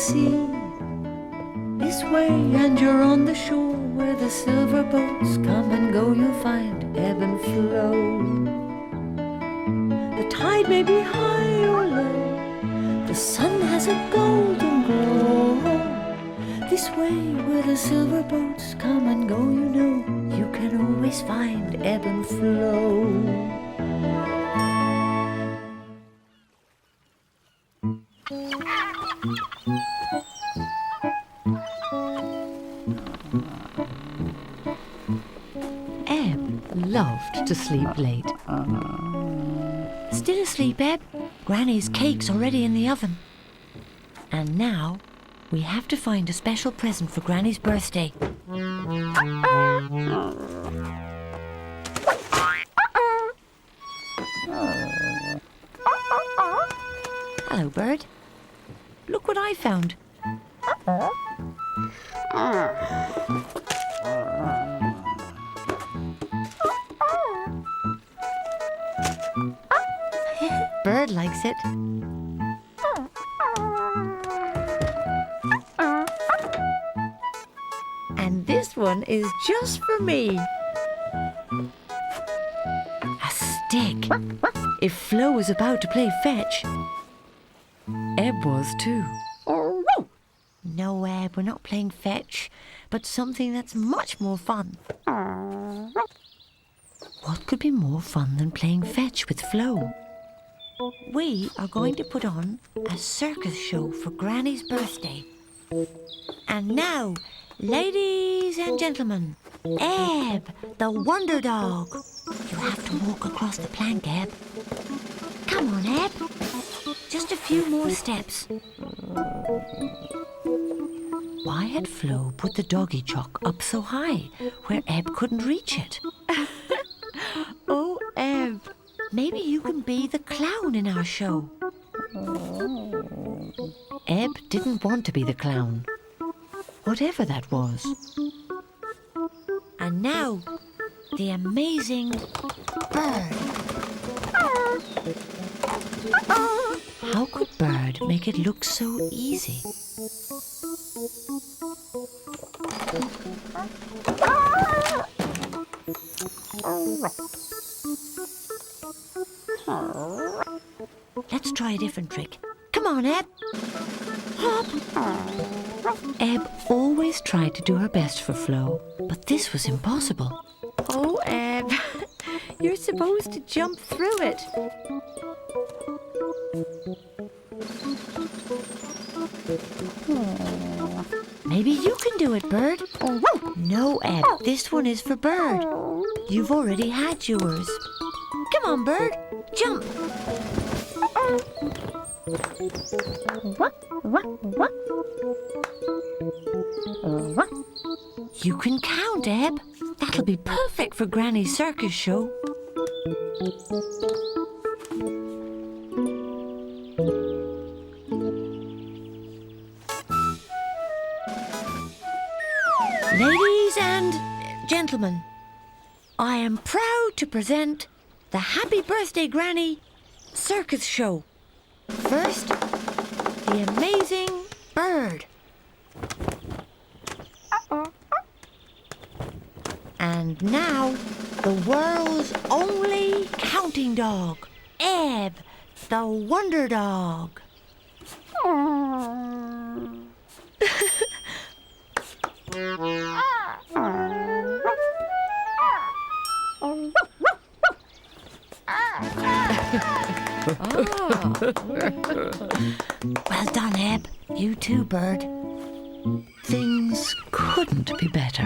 sea. This way and you're on the shore where the silver boats come and go. You'll find ebb and flow. The tide may be high or low, the sun has a golden glow. This way where the silver boats come and go, you know, you can always find ebb and flow. Ebb loved to sleep late. Still asleep, Ebb? Granny's cake's already in the oven. And now we have to find a special present for Granny's birthday. Hello, Bird. Look what I found. Bird likes it. And this one is just for me. A stick. If Flo was about to play fetch, Ebb was too. No, Ebb, we're not playing fetch, but something that's much more fun. What could be more fun than playing fetch with Flo? We are going to put on a circus show for Granny's birthday. And now, ladies and gentlemen, Ebb, the wonder dog. You have to walk across the plank, Ebb. Come on, Ebb. Just a few more steps. Why had Flo put the doggy chalk up so high, where Ebb couldn't reach it? Oh, Ebb, maybe you can be the clown in our show. Ebb didn't want to be the clown, whatever that was. And now, the amazing Bird. How could Bird make it look so easy? Let's try a different trick. Come on, Ebb. Hop. Ebb always tried to do her best for Flo, but this was impossible. Oh, Ebb, you're supposed to jump through it. Maybe you can do it, Bird. No, Ebb, this one is for Bird. You've already had yours. Come on, Bird, jump. You can count, Ebb. That'll be perfect for Granny's circus show. Ladies and gentlemen, I am proud to present the Happy Birthday Granny circus show. First, the amazing Bird. And now, the world's only counting dog, Ebb, the wonder dog. Well done, Ebb. You too, Bird. Things couldn't be better.